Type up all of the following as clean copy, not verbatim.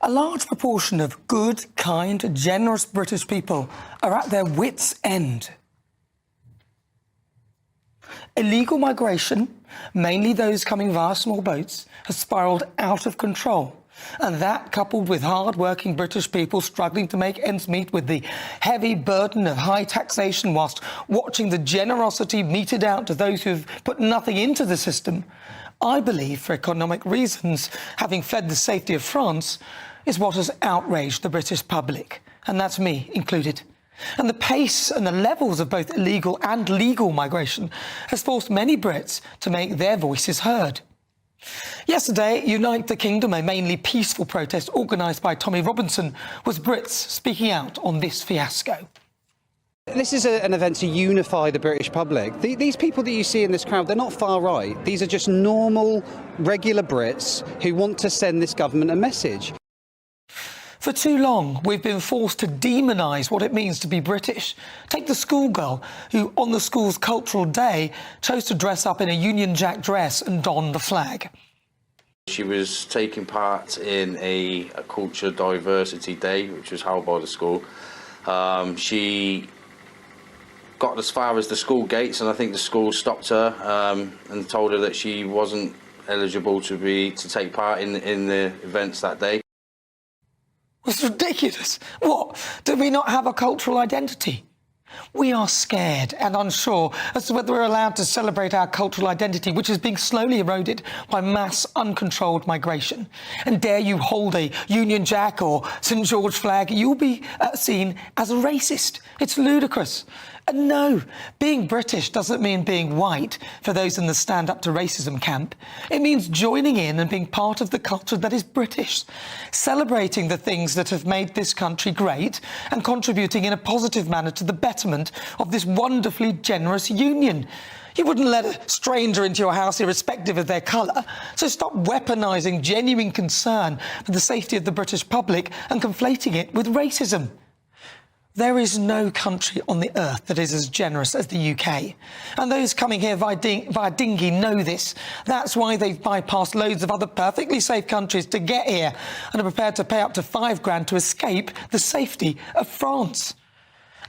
A large proportion of good, kind, generous British people are at their wits' end. Illegal migration, mainly those coming via small boats, has spiralled out of control. And that, coupled with hard-working British people struggling to make ends meet with the heavy burden of high taxation whilst watching the generosity meted out to those who've put nothing into the system, I believe, for economic reasons, having fled the safety of France, is what has outraged the British public, and that's me included. And the pace and the levels of both illegal and legal migration has forced many Brits to make their voices heard. Yesterday, Unite the Kingdom, a mainly peaceful protest organised by Tommy Robinson, was Brits speaking out on this fiasco. This is an event to unify the British public. These people that you see in this crowd, they're not far right. These are just normal, regular Brits who want to send this government a message. For too long, we've been forced to demonise what it means to be British. Take the schoolgirl who, on the school's cultural day, chose to dress up in a Union Jack dress and don the flag. She was taking part in a culture diversity day, which was held by the school. She got as far as the school gates, and I think the school stopped her and told her that she wasn't eligible to take part in the events that day. It's ridiculous. What? Do we not have a cultural identity? We are scared and unsure as to whether we're allowed to celebrate our cultural identity, which is being slowly eroded by mass, uncontrolled migration. And dare you hold a Union Jack or St George flag, you'll be seen as a racist. It's ludicrous. And no, being British doesn't mean being white for those in the Stand Up to Racism camp. It means joining in and being part of the culture that is British, celebrating the things that have made this country great and contributing in a positive manner to the betterment of this wonderfully generous union. You wouldn't let a stranger into your house irrespective of their colour, so stop weaponising genuine concern for the safety of the British public and conflating it with racism. There is no country on the earth that is as generous as the UK. And those coming here via dinghy know this. That's why they've bypassed loads of other perfectly safe countries to get here and are prepared to pay up to £5 to escape the safety of France.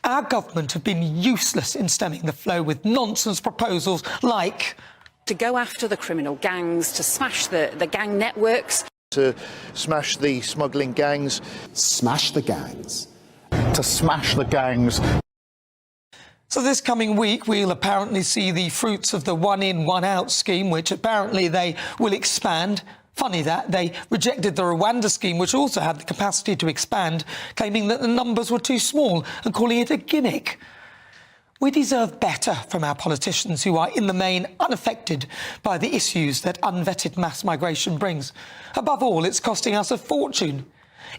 Our government have been useless in stemming the flow with nonsense proposals like to go after the criminal gangs, to smash the gang networks. To smash the smuggling gangs. Smash the gangs. To smash the gangs. So this coming week, we'll apparently see the fruits of the one-in, one-out scheme, which apparently they will expand. Funny that they rejected the Rwanda scheme, which also had the capacity to expand, claiming that the numbers were too small and calling it a gimmick. We deserve better from our politicians who are in the main unaffected by the issues that unvetted mass migration brings. Above all, it's costing us a fortune.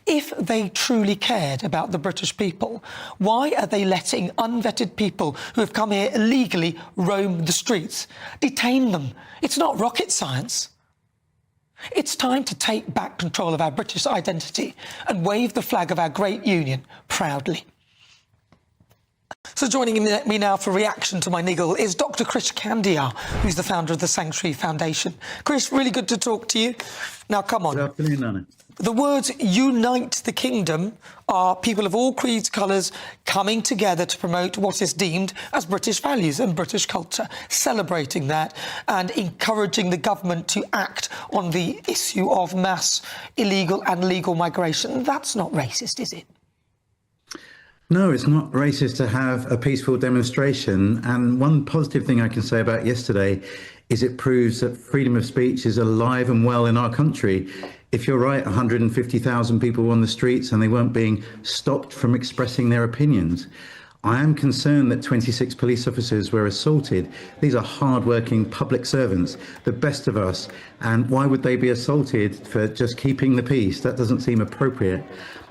If they truly cared about the British people, why are they letting unvetted people who have come here illegally roam the streets? Detain them. It's not rocket science. It's time to take back control of our British identity and wave the flag of our great union proudly. So joining me now for reaction to my niggle is Dr. Krish Kandiah, who's the founder of the Sanctuary Foundation. Krish, really good to talk to you. Now, come on. Good afternoon, Anna. The words unite the kingdom are people of all creeds, colours coming together to promote what is deemed as British values and British culture, celebrating that and encouraging the government to act on the issue of mass illegal and legal migration. That's not racist, is it? No, it's not racist to have a peaceful demonstration. And one positive thing I can say about yesterday is it proves that freedom of speech is alive and well in our country. If you're right, 150,000 people were on the streets and they weren't being stopped from expressing their opinions. I am concerned that 26 police officers were assaulted. These are hard-working public servants, the best of us. And why would they be assaulted for just keeping the peace? That doesn't seem appropriate.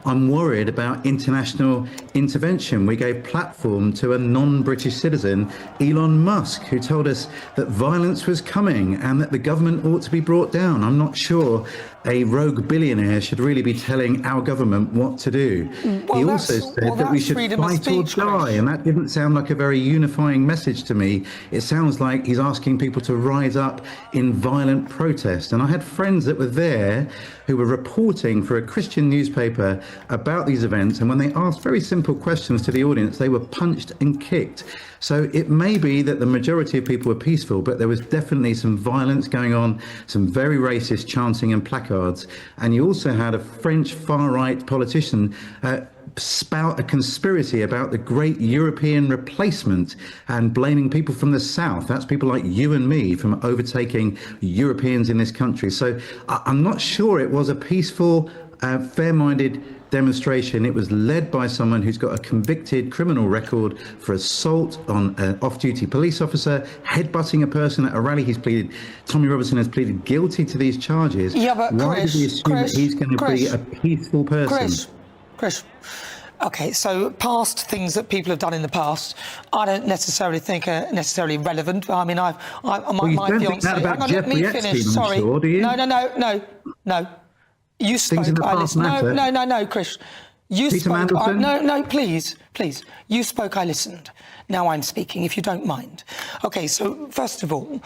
I'm worried about international intervention. We gave platform to a non-British citizen, Elon Musk, who told us that violence was coming and that the government ought to be brought down. I'm not sure a rogue billionaire should really be telling our government what to do. He also said that we should fight or die, and that didn't sound like a very unifying message to me. It sounds like he's asking people to rise up in violent protest. And I had friends that were there who were reporting for a Christian newspaper about these events, and when they asked very simple questions to the audience, they were punched and kicked. So it may be that the majority of people were peaceful, but there was definitely some violence going on, some very racist chanting and placards. And you also had a French far-right politician spout a conspiracy about the great European replacement and blaming people from the south. That's people like you and me from overtaking Europeans in this country. So I'm not sure it was a peaceful, fair-minded demonstration. It was led by someone who's got a convicted criminal record for assault on an off-duty police officer, headbutting a person at a rally. Tommy Robinson has pleaded guilty to these charges. Yeah, but why did we assume that he's going to be a peaceful person? Chris, okay, so past things that people have done in the past, I don't necessarily think are necessarily relevant. I mean, my don't think that about Jeffrey Epstein, I'm sure, do you? No. You spoke. I listened. No, Chris. You Peter spoke. Mandelson? Please. You spoke. I listened. Now I'm speaking, if you don't mind. Okay, so first of all,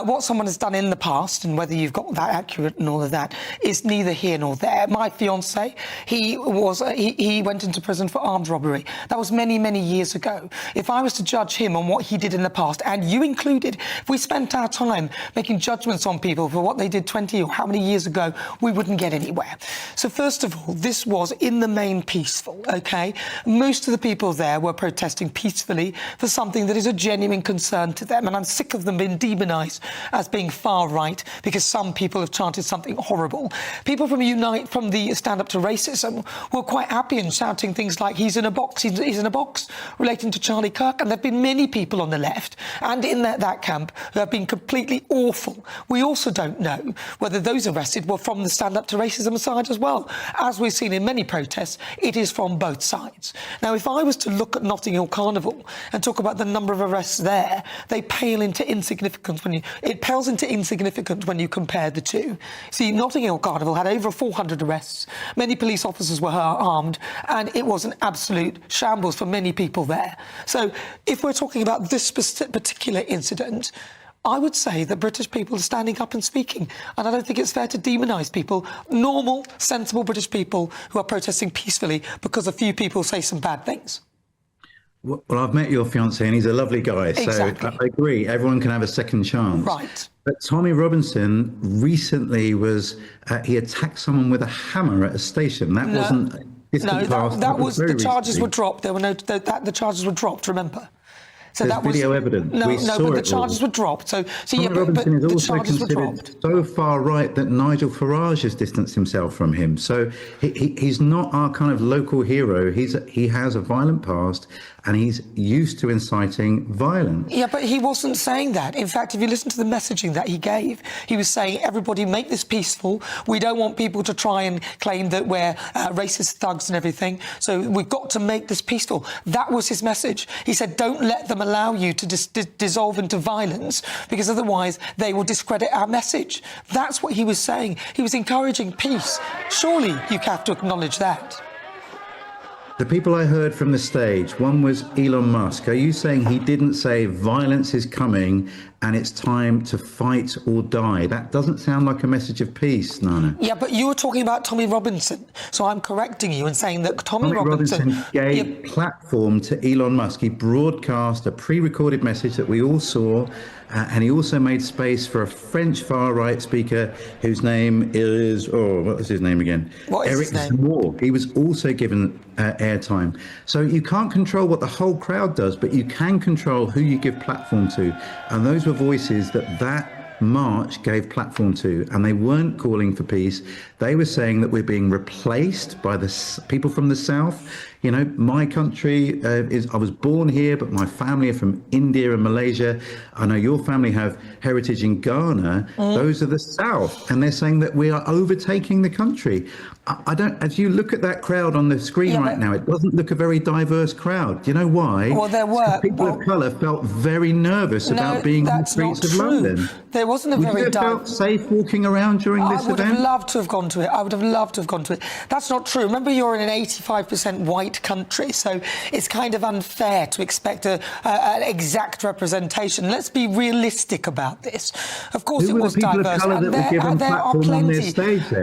what someone has done in the past, and whether you've got that accurate and all of that, is neither here nor there. My fiancé, he went into prison for armed robbery. That was many, many years ago. If I was to judge him on what he did in the past, and you included, if we spent our time making judgments on people for what they did 20 or how many years ago, we wouldn't get anywhere. So first of all, this was in the main peaceful, okay? Most of the people there were protesting peacefully for something that is a genuine concern to them, and I'm sick of them being demonised as being far right because some people have chanted something horrible. People from the Stand Up to Racism were quite happy and shouting things like he's in a box, he's in a box, relating to Charlie Kirk, and there have been many people on the left and in that camp who have been completely awful. We also don't know whether those arrested were from the Stand Up to Racism side as well. As we've seen in many protests, it is from both sides. Now, if I was to look at Notting Hill Carnival and talk about the number of arrests there, it pales into insignificance when you compare the two. See, Notting Hill Carnival had over 400 arrests, many police officers were armed, and it was an absolute shambles for many people there. So if we're talking about this particular incident, I would say that British people are standing up and speaking, and I don't think it's fair to demonise people, normal, sensible British people who are protesting peacefully because a few people say some bad things. Well, I've met your fiancé and he's a lovely guy, Exactly. So I agree, everyone can have a second chance. Right. But Tommy Robinson recently he attacked someone with a hammer at a station. That wasn't distant past. That was the charges recently. were dropped. There were the charges were dropped, remember? So There's that was video evidence. But the charges were dropped. So Tommy Robinson is also considered so far right that Nigel Farage has distanced himself from him. So he's not our kind of local hero. He has a violent past and he's used to inciting violence. Yeah, but he wasn't saying that. In fact, if you listen to the messaging that he gave, he was saying, everybody make this peaceful. We don't want people to try and claim that we're racist thugs and everything. So we've got to make this peaceful. That was his message. He said, don't let them allow you to dissolve into violence because otherwise they will discredit our message. That's what he was saying. He was encouraging peace. Surely you have to acknowledge that. The people I heard from the stage, one was Elon Musk. Are you saying he didn't say violence is coming and it's time to fight or die? That doesn't sound like a message of peace, Nana. Yeah, but you were talking about Tommy Robinson, so I'm correcting you and saying that Tommy Robinson gave platform to Elon Musk. He broadcast a pre-recorded message that we all saw, and he also made space for a French far-right speaker whose name is, what was his name again? Eric Zemmour. He was also given airtime. So you can't control what the whole crowd does, but you can control who you give platform to. And those were voices that March gave platform to, and they weren't calling for peace. They were saying that we're being replaced by the people from the South. You know, my country I was born here, but my family are from India and Malaysia. I know your family have heritage in Ghana. Those are the South. And they're saying that we are overtaking the country. I don't, as you look at that crowd on the screen right now, it doesn't look a very diverse crowd. Do you know why? Well, there were. People of colour felt very nervous about being on the streets of London. There wasn't a Would very you have felt safe walking around during this event? I would have loved to have gone to it. I would have loved to have gone to it. That's not true. Remember, you're in an 85% white country, so it's kind of unfair to expect an exact representation. Let's be realistic about this. Of course, it was diverse. And there are plenty.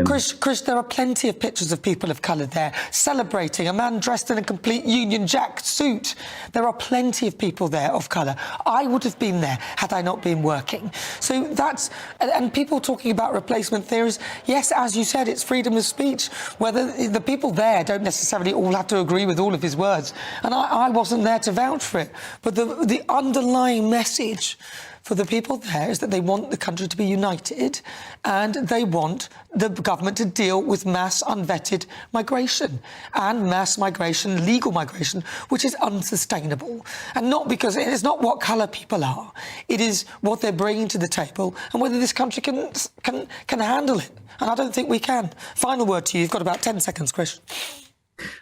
Chris, there are plenty of pictures of people of colour there celebrating. A man dressed in a complete Union Jack suit. There are plenty of people there of colour. I would have been there had I not been working. So that's, and people talking about replacement theories. Yes, as you said, it's freedom of speech. Whether the people there don't necessarily all have to agree with all of his words, and I wasn't there to vouch for it. But the underlying message for the people there is that they want the country to be united, and they want the government to deal with mass unvetted migration and mass migration, legal migration, which is unsustainable. And not because it is not what colour people are, it is what they're bringing to the table and whether this country can handle it. And I don't think we can. Final word to you. You've got about 10 seconds, Chris.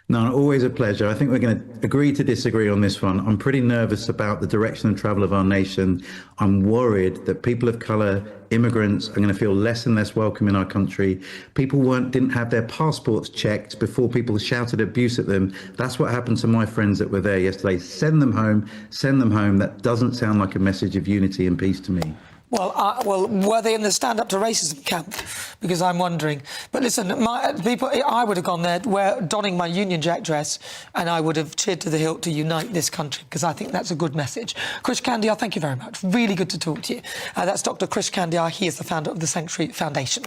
No, always a pleasure. I think we're going to agree to disagree on this one. I'm pretty nervous about the direction and travel of our nation. I'm worried that people of colour, immigrants, are going to feel less and less welcome in our country. People didn't have their passports checked before people shouted abuse at them. That's what happened to my friends that were there yesterday. Send them home, send them home. That doesn't sound like a message of unity and peace to me. Well, were they in the stand-up to racism camp? Because I'm wondering. But listen, I would have gone there donning my Union Jack dress, and I would have cheered to the hilt to unite this country, because I think that's a good message. Krish Kandiah, thank you very much. Really good to talk to you. That's Dr. Krish Kandiah. He is the founder of the Sanctuary Foundation.